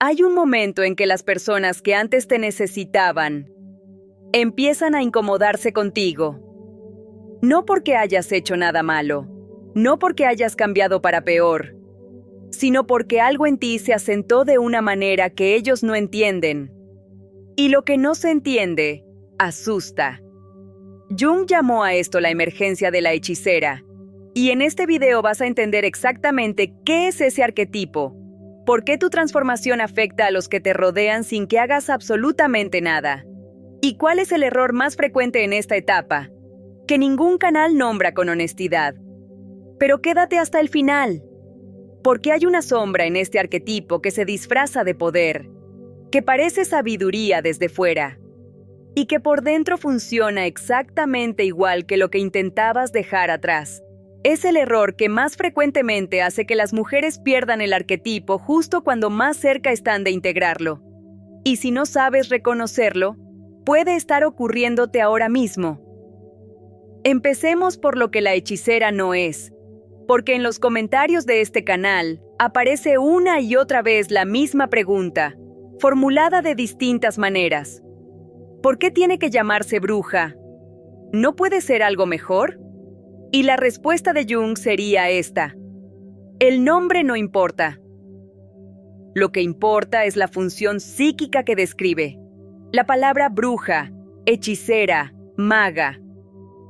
Hay un momento en que las personas que antes te necesitaban empiezan a incomodarse contigo. No porque hayas hecho nada malo, no porque hayas cambiado para peor, sino porque algo en ti se asentó de una manera que ellos no entienden. Y lo que no se entiende, asusta. Jung llamó a esto la emergencia de la hechicera, y en este video vas a entender exactamente qué es ese arquetipo, por qué tu transformación afecta a los que te rodean sin que hagas absolutamente nada, y cuál es el error más frecuente en esta etapa, que ningún canal nombra con honestidad. Pero quédate hasta el final, porque hay una sombra en este arquetipo que se disfraza de poder, que parece sabiduría desde fuera, y que por dentro funciona exactamente igual que lo que intentabas dejar atrás. Es el error que más frecuentemente hace que las mujeres pierdan el arquetipo justo cuando más cerca están de integrarlo. Y si no sabes reconocerlo, puede estar ocurriéndote ahora mismo. Empecemos por lo que la hechicera no es, porque en los comentarios de este canal aparece una y otra vez la misma pregunta, formulada de distintas maneras. ¿Por qué tiene que llamarse bruja? ¿No puede ser algo mejor? Y la respuesta de Jung sería esta: el nombre no importa. Lo que importa es la función psíquica que describe. La palabra bruja, hechicera, maga,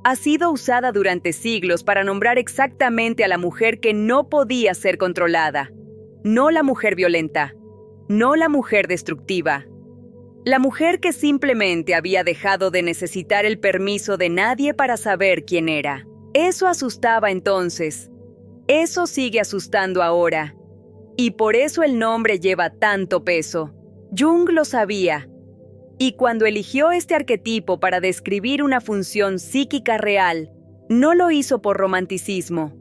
ha sido usada durante siglos para nombrar exactamente a la mujer que no podía ser controlada. No la mujer violenta, no la mujer destructiva. La mujer que simplemente había dejado de necesitar el permiso de nadie para saber quién era. Eso asustaba entonces. Eso sigue asustando ahora. Y por eso el nombre lleva tanto peso. Jung lo sabía. Y cuando eligió este arquetipo para describir una función psíquica real, no lo hizo por romanticismo.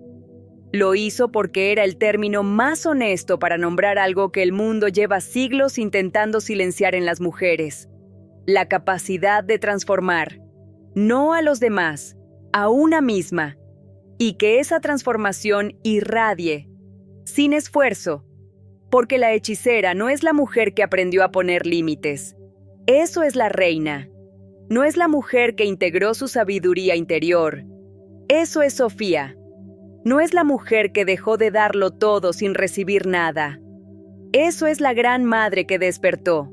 Lo hizo porque era el término más honesto para nombrar algo que el mundo lleva siglos intentando silenciar en las mujeres: la capacidad de transformar, no a los demás, a una misma, y que esa transformación irradie, sin esfuerzo, porque la hechicera no es la mujer que aprendió a poner límites. Eso es la reina. No es la mujer que integró su sabiduría interior. Eso es Sofía. No es la mujer que dejó de darlo todo sin recibir nada. Eso es la gran madre que despertó.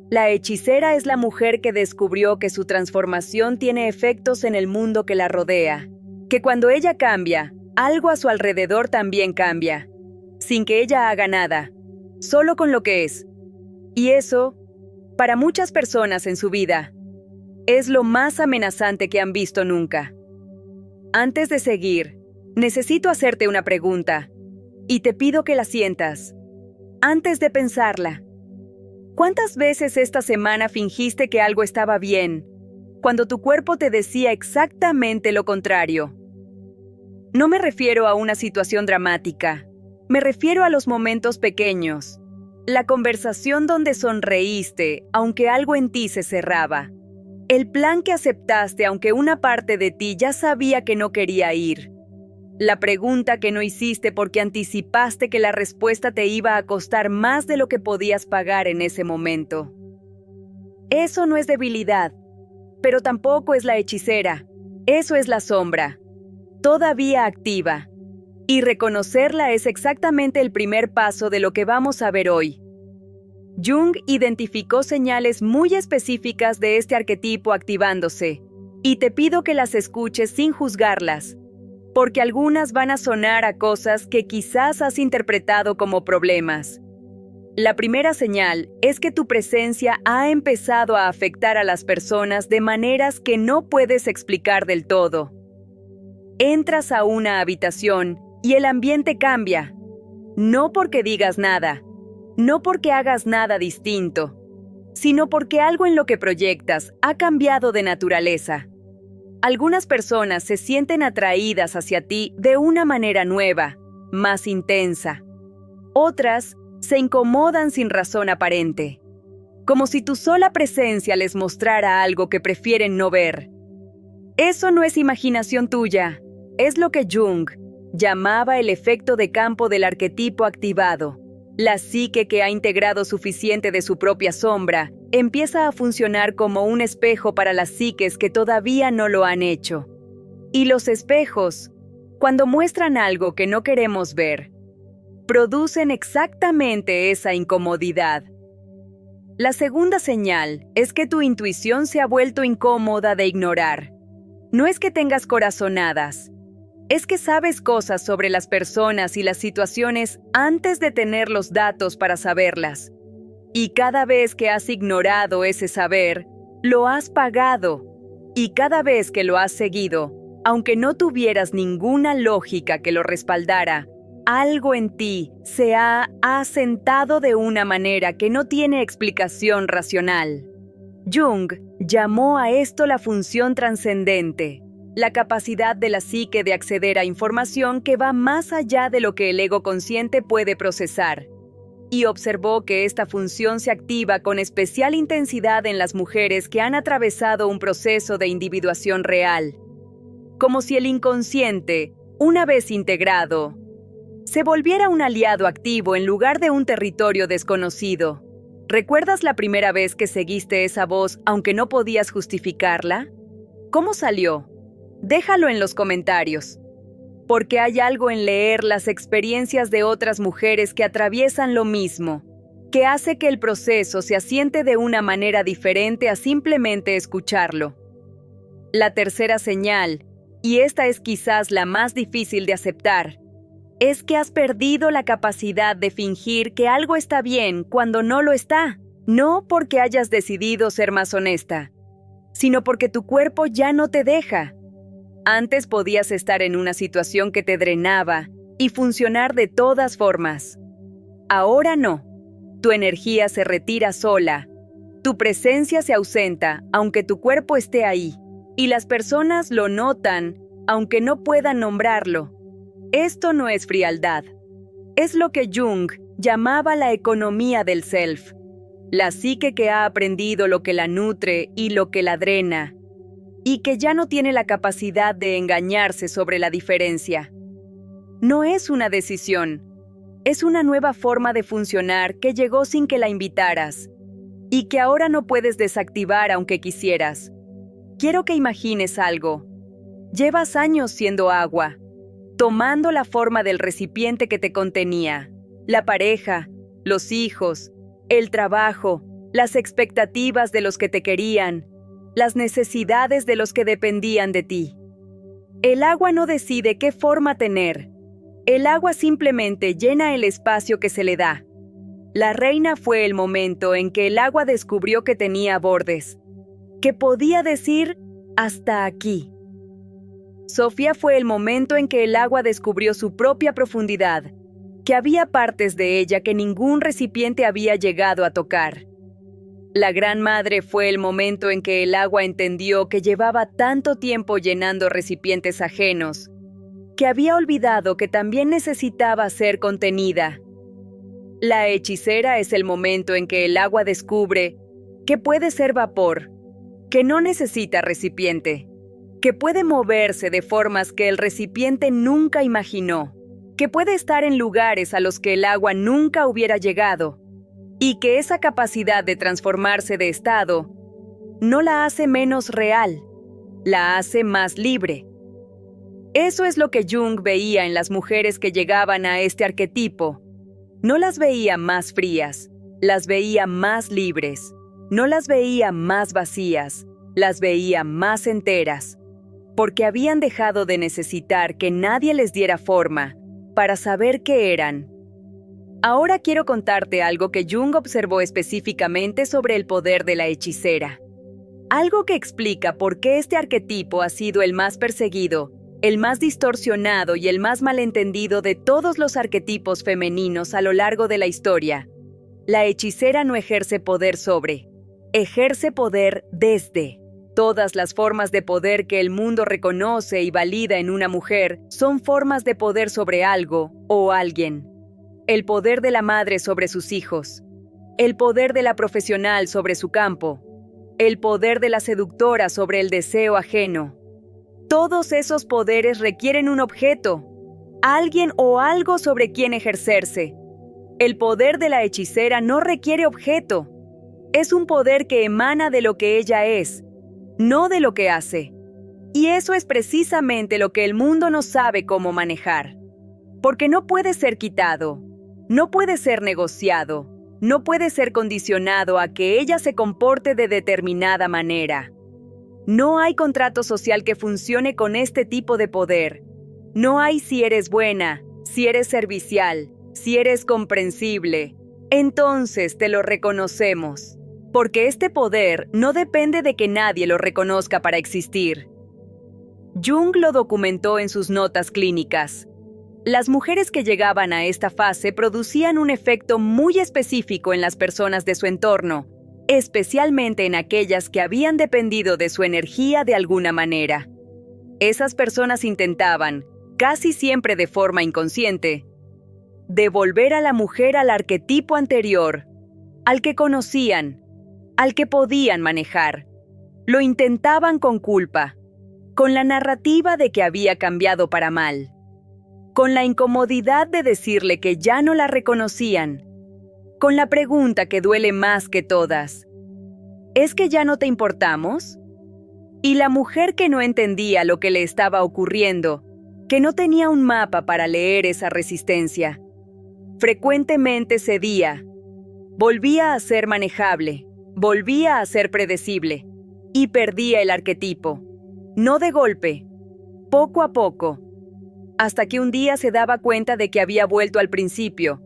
La hechicera es la mujer que descubrió que su transformación tiene efectos en el mundo que la rodea, que cuando ella cambia, algo a su alrededor también cambia, sin que ella haga nada, solo con lo que es. Y eso, para muchas personas en su vida, es lo más amenazante que han visto nunca. Antes de seguir, necesito hacerte una pregunta, y te pido que la sientas, antes de pensarla. ¿Cuántas veces esta semana fingiste que algo estaba bien, cuando tu cuerpo te decía exactamente lo contrario? No me refiero a una situación dramática, me refiero a los momentos pequeños. La conversación donde sonreíste, aunque algo en ti se cerraba. El plan que aceptaste, aunque una parte de ti ya sabía que no quería ir. La pregunta que no hiciste porque anticipaste que la respuesta te iba a costar más de lo que podías pagar en ese momento. Eso no es debilidad, pero tampoco es la hechicera. Eso es la sombra, todavía activa. Y reconocerla es exactamente el primer paso de lo que vamos a ver hoy. Jung identificó señales muy específicas de este arquetipo activándose, y te pido que las escuches sin juzgarlas, porque algunas van a sonar a cosas que quizás has interpretado como problemas. La primera señal es que tu presencia ha empezado a afectar a las personas de maneras que no puedes explicar del todo. Entras a una habitación y el ambiente cambia, no porque digas nada, no porque hagas nada distinto, sino porque algo en lo que proyectas ha cambiado de naturaleza. Algunas personas se sienten atraídas hacia ti de una manera nueva, más intensa. Otras se incomodan sin razón aparente, como si tu sola presencia les mostrara algo que prefieren no ver. Eso no es imaginación tuya, es lo que Jung llamaba el efecto de campo del arquetipo activado. La psique que ha integrado suficiente de su propia sombra empieza a funcionar como un espejo para las psiques que todavía no lo han hecho. Y los espejos, cuando muestran algo que no queremos ver, producen exactamente esa incomodidad. La segunda señal es que tu intuición se ha vuelto incómoda de ignorar. No es que tengas corazonadas, es que sabes cosas sobre las personas y las situaciones antes de tener los datos para saberlas. Y cada vez que has ignorado ese saber, lo has pagado. Y cada vez que lo has seguido, aunque no tuvieras ninguna lógica que lo respaldara, algo en ti se ha asentado de una manera que no tiene explicación racional. Jung llamó a esto la función trascendente, la capacidad de la psique de acceder a información que va más allá de lo que el ego consciente puede procesar, y observó que esta función se activa con especial intensidad en las mujeres que han atravesado un proceso de individuación real, como si el inconsciente, una vez integrado, se volviera un aliado activo en lugar de un territorio desconocido. ¿Recuerdas la primera vez que seguiste esa voz aunque no podías justificarla? ¿Cómo salió? Déjalo en los comentarios, porque hay algo en leer las experiencias de otras mujeres que atraviesan lo mismo, que hace que el proceso se asiente de una manera diferente a simplemente escucharlo. La tercera señal, y esta es quizás la más difícil de aceptar, es que has perdido la capacidad de fingir que algo está bien cuando no lo está, no porque hayas decidido ser más honesta, sino porque tu cuerpo ya no te deja. Antes podías estar en una situación que te drenaba y funcionar de todas formas. Ahora no. Tu energía se retira sola. Tu presencia se ausenta, aunque tu cuerpo esté ahí. Y las personas lo notan, aunque no puedan nombrarlo. Esto no es frialdad. Es lo que Jung llamaba la economía del self. La psique que ha aprendido lo que la nutre y lo que la drena, y que ya no tiene la capacidad de engañarse sobre la diferencia. No es una decisión, es una nueva forma de funcionar que llegó sin que la invitaras, y que ahora no puedes desactivar aunque quisieras. Quiero que imagines algo. Llevas años siendo agua, tomando la forma del recipiente que te contenía, la pareja, los hijos, el trabajo, las expectativas de los que te querían, las necesidades de los que dependían de ti. El agua no decide qué forma tener. El agua simplemente llena el espacio que se le da. La reina fue el momento en que el agua descubrió que tenía bordes, que podía decir hasta aquí. Sofía fue el momento en que el agua descubrió su propia profundidad, que había partes de ella que ningún recipiente había llegado a tocar. La Gran Madre fue el momento en que el agua entendió que llevaba tanto tiempo llenando recipientes ajenos, que había olvidado que también necesitaba ser contenida. La hechicera es el momento en que el agua descubre que puede ser vapor, que no necesita recipiente, que puede moverse de formas que el recipiente nunca imaginó, que puede estar en lugares a los que el agua nunca hubiera llegado, y que esa capacidad de transformarse de estado no la hace menos real, la hace más libre. Eso es lo que Jung veía en las mujeres que llegaban a este arquetipo. No las veía más frías, las veía más libres, no las veía más vacías, las veía más enteras, porque habían dejado de necesitar que nadie les diera forma para saber qué eran. Ahora quiero contarte algo que Jung observó específicamente sobre el poder de la hechicera. Algo que explica por qué este arquetipo ha sido el más perseguido, el más distorsionado y el más malentendido de todos los arquetipos femeninos a lo largo de la historia. La hechicera no ejerce poder sobre, ejerce poder desde. Todas las formas de poder que el mundo reconoce y valida en una mujer son formas de poder sobre algo o alguien. El poder de la madre sobre sus hijos, el poder de la profesional sobre su campo, el poder de la seductora sobre el deseo ajeno. Todos esos poderes requieren un objeto, alguien o algo sobre quien ejercerse. El poder de la hechicera no requiere objeto. Es un poder que emana de lo que ella es, no de lo que hace. Y eso es precisamente lo que el mundo no sabe cómo manejar. Porque no puede ser quitado, no puede ser negociado, no puede ser condicionado a que ella se comporte de determinada manera. No hay contrato social que funcione con este tipo de poder. No hay si eres buena, si eres servicial, si eres comprensible. Entonces te lo reconocemos. Porque este poder no depende de que nadie lo reconozca para existir. Jung lo documentó en sus notas clínicas. Las mujeres que llegaban a esta fase producían un efecto muy específico en las personas de su entorno, especialmente en aquellas que habían dependido de su energía de alguna manera. Esas personas intentaban, casi siempre de forma inconsciente, devolver a la mujer al arquetipo anterior, al que conocían, al que podían manejar. Lo intentaban con culpa, con la narrativa de que había cambiado para mal, con la incomodidad de decirle que ya no la reconocían, con la pregunta que duele más que todas: ¿es que ya no te importamos? Y la mujer que no entendía lo que le estaba ocurriendo, que no tenía un mapa para leer esa resistencia, frecuentemente cedía, volvía a ser manejable, volvía a ser predecible, y perdía el arquetipo, no de golpe, poco a poco, hasta que un día se daba cuenta de que había vuelto al principio,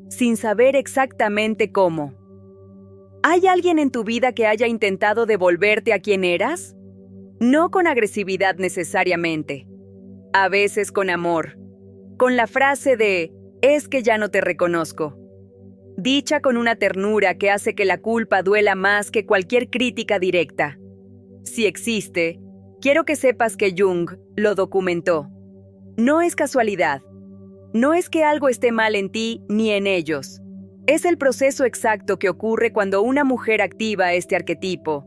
sin saber exactamente cómo. ¿Hay alguien en tu vida que haya intentado devolverte a quien eras? No con agresividad necesariamente, a veces con amor, con la frase de «es que ya no te reconozco», dicha con una ternura que hace que la culpa duela más que cualquier crítica directa. Si existe, quiero que sepas que Jung lo documentó. No es casualidad. No es que algo esté mal en ti ni en ellos. Es el proceso exacto que ocurre cuando una mujer activa este arquetipo.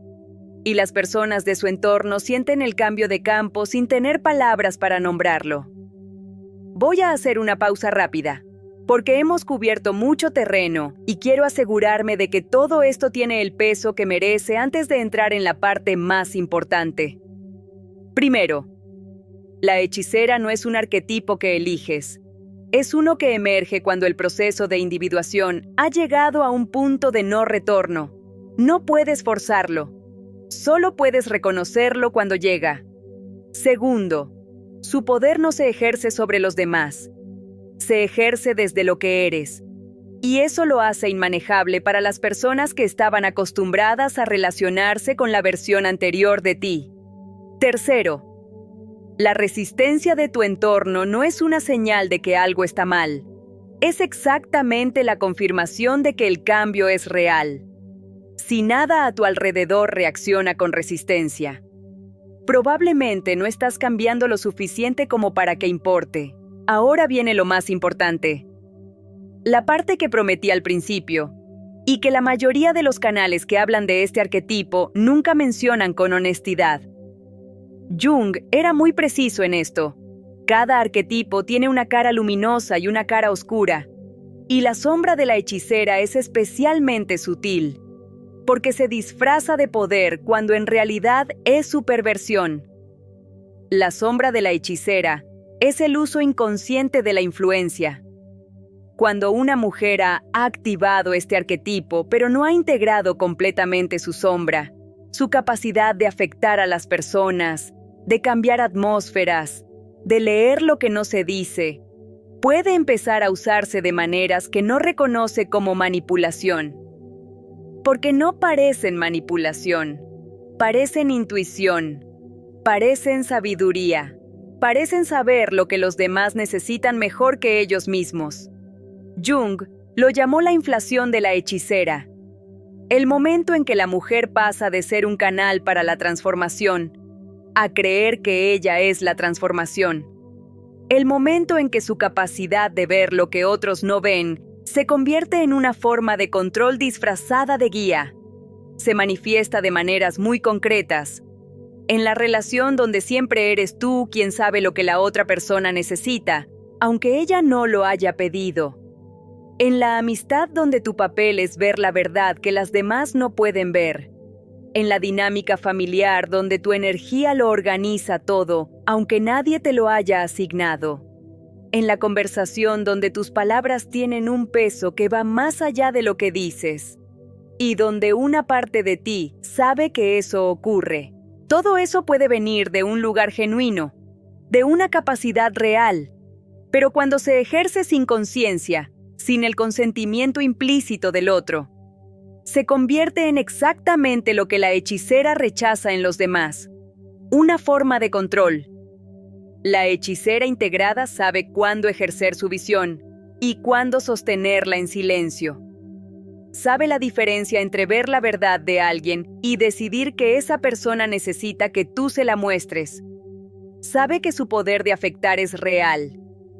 Y las personas de su entorno sienten el cambio de campo sin tener palabras para nombrarlo. Voy a hacer una pausa rápida, porque hemos cubierto mucho terreno y quiero asegurarme de que todo esto tiene el peso que merece antes de entrar en la parte más importante. Primero, la hechicera no es un arquetipo que eliges. Es uno que emerge cuando el proceso de individuación ha llegado a un punto de no retorno. No puedes forzarlo. Solo puedes reconocerlo cuando llega. Segundo, su poder no se ejerce sobre los demás. Se ejerce desde lo que eres. Y eso lo hace inmanejable para las personas que estaban acostumbradas a relacionarse con la versión anterior de ti. Tercero, la resistencia de tu entorno no es una señal de que algo está mal. Es exactamente la confirmación de que el cambio es real. Si nada a tu alrededor reacciona con resistencia, probablemente no estás cambiando lo suficiente como para que importe. Ahora viene lo más importante. La parte que prometí al principio, y que la mayoría de los canales que hablan de este arquetipo nunca mencionan con honestidad. Jung era muy preciso en esto. Cada arquetipo tiene una cara luminosa y una cara oscura, y la sombra de la hechicera es especialmente sutil, porque se disfraza de poder cuando en realidad es su perversión. La sombra de la hechicera es el uso inconsciente de la influencia. Cuando una mujer ha activado este arquetipo, pero no ha integrado completamente su sombra, su capacidad de afectar a las personas, de cambiar atmósferas, de leer lo que no se dice, puede empezar a usarse de maneras que no reconoce como manipulación. Porque no parecen manipulación, parecen intuición, parecen sabiduría, parecen saber lo que los demás necesitan mejor que ellos mismos. Jung lo llamó la inflación de la hechicera, el momento en que la mujer pasa de ser un canal para la transformación a creer que ella es la transformación. El momento en que su capacidad de ver lo que otros no ven se convierte en una forma de control disfrazada de guía. Se manifiesta de maneras muy concretas. En la relación donde siempre eres tú quien sabe lo que la otra persona necesita, aunque ella no lo haya pedido. En la amistad donde tu papel es ver la verdad que las demás no pueden ver. En la dinámica familiar donde tu energía lo organiza todo, aunque nadie te lo haya asignado. En la conversación donde tus palabras tienen un peso que va más allá de lo que dices. Y donde una parte de ti sabe que eso ocurre. Todo eso puede venir de un lugar genuino, de una capacidad real. Pero cuando se ejerce sin conciencia, sin el consentimiento implícito del otro, se convierte en exactamente lo que la hechicera rechaza en los demás: una forma de control. La hechicera integrada sabe cuándo ejercer su visión y cuándo sostenerla en silencio. Sabe la diferencia entre ver la verdad de alguien y decidir que esa persona necesita que tú se la muestres. Sabe que su poder de afectar es real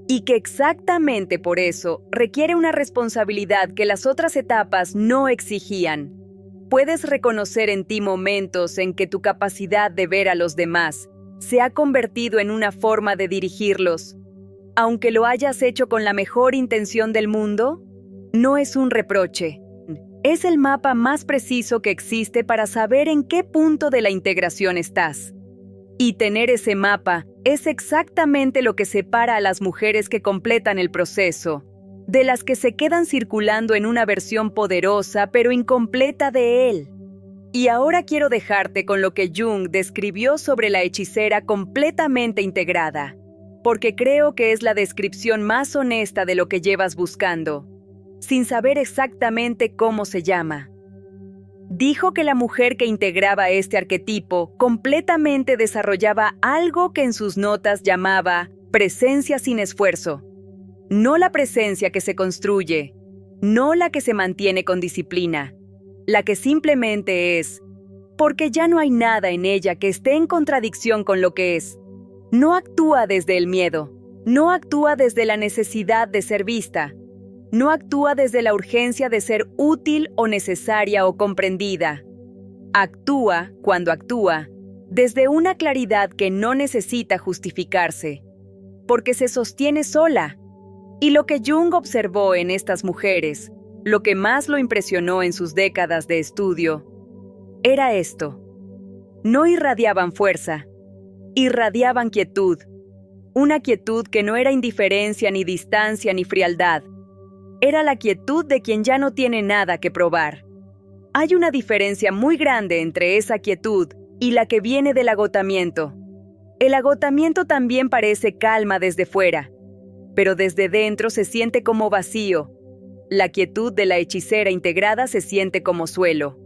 y que exactamente por eso requiere una responsabilidad que las otras etapas no exigían. Puedes reconocer en ti momentos en que tu capacidad de ver a los demás se ha convertido en una forma de dirigirlos. Aunque lo hayas hecho con la mejor intención del mundo, no es un reproche. Es el mapa más preciso que existe para saber en qué punto de la integración estás. Y tener ese mapa es exactamente lo que separa a las mujeres que completan el proceso, de las que se quedan circulando en una versión poderosa pero incompleta de él. Y ahora quiero dejarte con lo que Jung describió sobre la hechicera completamente integrada, porque creo que es la descripción más honesta de lo que llevas buscando, sin saber exactamente cómo se llama. Dijo que la mujer que integraba este arquetipo completamente desarrollaba algo que en sus notas llamaba presencia sin esfuerzo. No la presencia que se construye, no la que se mantiene con disciplina, la que simplemente es, porque ya no hay nada en ella que esté en contradicción con lo que es. No actúa desde el miedo, no actúa desde la necesidad de ser vista, no actúa desde la urgencia de ser útil o necesaria o comprendida. Actúa, cuando actúa, desde una claridad que no necesita justificarse, porque se sostiene sola. Y lo que Jung observó en estas mujeres, lo que más lo impresionó en sus décadas de estudio, era esto: no irradiaban fuerza, irradiaban quietud, una quietud que no era indiferencia ni distancia ni frialdad. Era la quietud de quien ya no tiene nada que probar. Hay una diferencia muy grande entre esa quietud y la que viene del agotamiento. El agotamiento también parece calma desde fuera, pero desde dentro se siente como vacío. La quietud de la hechicera integrada se siente como suelo,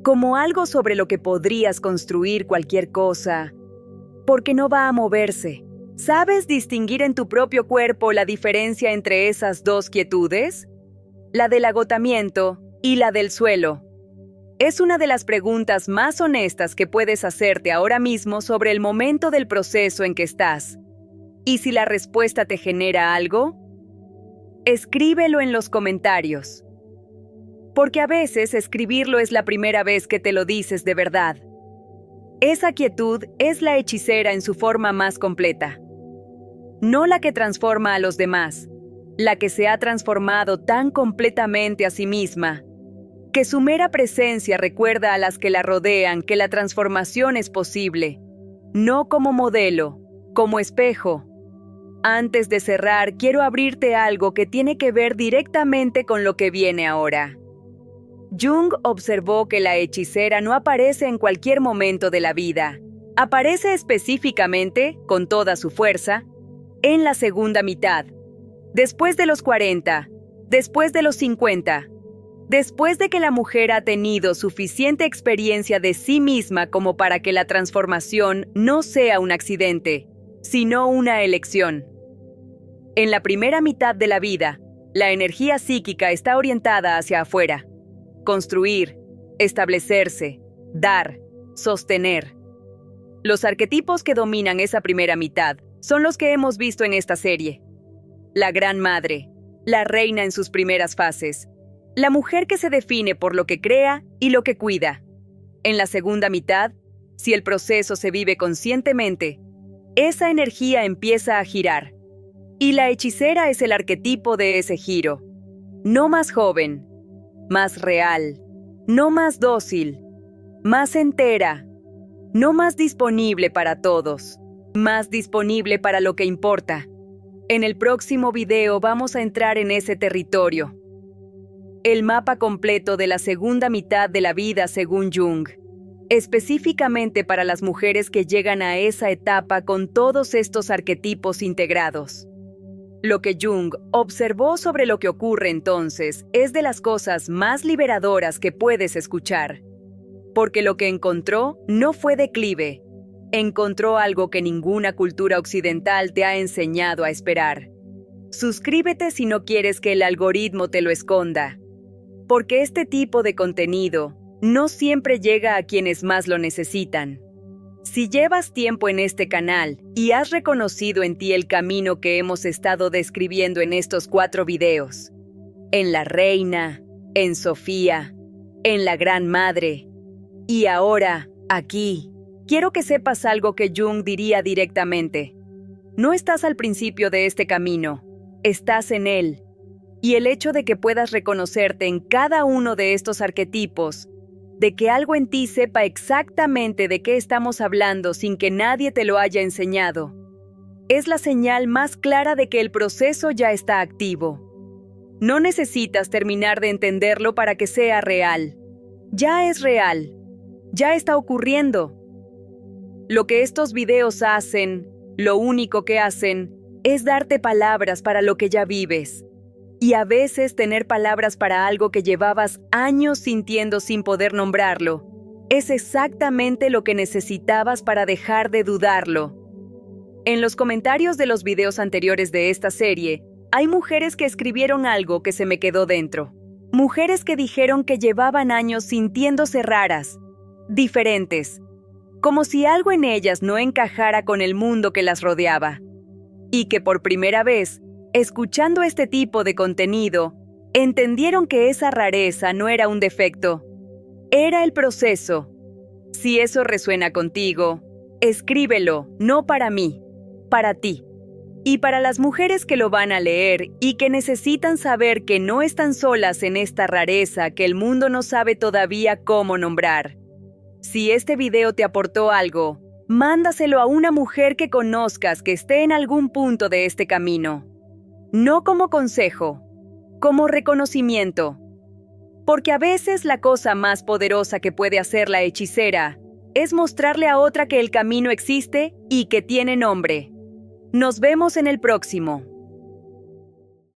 como algo sobre lo que podrías construir cualquier cosa, porque no va a moverse. ¿Sabes distinguir en tu propio cuerpo la diferencia entre esas dos quietudes? La del agotamiento y la del suelo. Es una de las preguntas más honestas que puedes hacerte ahora mismo sobre el momento del proceso en que estás. Y si la respuesta te genera algo, escríbelo en los comentarios. Porque a veces escribirlo es la primera vez que te lo dices de verdad. Esa quietud es la hechicera en su forma más completa. No la que transforma a los demás, la que se ha transformado tan completamente a sí misma, que su mera presencia recuerda a las que la rodean que la transformación es posible, no como modelo, como espejo. Antes de cerrar, quiero abrirte algo que tiene que ver directamente con lo que viene ahora. Jung observó que la hechicera no aparece en cualquier momento de la vida. Aparece específicamente, con toda su fuerza, en la segunda mitad, después de los 40, después de los 50, después de que la mujer ha tenido suficiente experiencia de sí misma como para que la transformación no sea un accidente, sino una elección. En la primera mitad de la vida, la energía psíquica está orientada hacia afuera. Construir, establecerse, dar, sostener. Los arquetipos que dominan esa primera mitad son los que hemos visto en esta serie. La gran madre, la reina en sus primeras fases, la mujer que se define por lo que crea y lo que cuida. En la segunda mitad, si el proceso se vive conscientemente, esa energía empieza a girar. Y la hechicera es el arquetipo de ese giro. no más joven, más real, no más dócil, más entera, no más disponible para todos, más disponible para lo que importa. En el próximo video vamos a entrar en ese territorio. El mapa completo de la segunda mitad de la vida según Jung, específicamente para las mujeres que llegan a esa etapa con todos estos arquetipos integrados. Lo que Jung observó sobre lo que ocurre entonces es de las cosas más liberadoras que puedes escuchar. Porque lo que encontró no fue declive, encontró algo que ninguna cultura occidental te ha enseñado a esperar. Suscríbete si no quieres que el algoritmo te lo esconda. Porque este tipo de contenido no siempre llega a quienes más lo necesitan. Si llevas tiempo en este canal y has reconocido en ti el camino que hemos estado describiendo en estos 4 videos, en la Reina, en Sofía, en la Gran Madre, y ahora, aquí, quiero que sepas algo que Jung diría directamente. No estás al principio de este camino, estás en él. Y el hecho de que puedas reconocerte en cada uno de estos arquetipos, de que algo en ti sepa exactamente de qué estamos hablando sin que nadie te lo haya enseñado, es la señal más clara de que el proceso ya está activo. No necesitas terminar de entenderlo para que sea real. Ya es real. Ya está ocurriendo. Lo que estos videos hacen, lo único que hacen, es darte palabras para lo que ya vives. Y a veces tener palabras para algo que llevabas años sintiendo sin poder nombrarlo, es exactamente lo que necesitabas para dejar de dudarlo. En los comentarios de los videos anteriores de esta serie, hay mujeres que escribieron algo que se me quedó dentro. Mujeres que dijeron que llevaban años sintiéndose raras, diferentes, como si algo en ellas no encajara con el mundo que las rodeaba. Y que por primera vez, escuchando este tipo de contenido, entendieron que esa rareza no era un defecto, era el proceso. Si eso resuena contigo, escríbelo, no para mí, para ti. Y para las mujeres que lo van a leer y que necesitan saber que no están solas en esta rareza que el mundo no sabe todavía cómo nombrar. Si este video te aportó algo, mándaselo a una mujer que conozcas que esté en algún punto de este camino. No como consejo, como reconocimiento. Porque a veces la cosa más poderosa que puede hacer la hechicera es mostrarle a otra que el camino existe y que tiene nombre. Nos vemos en el próximo.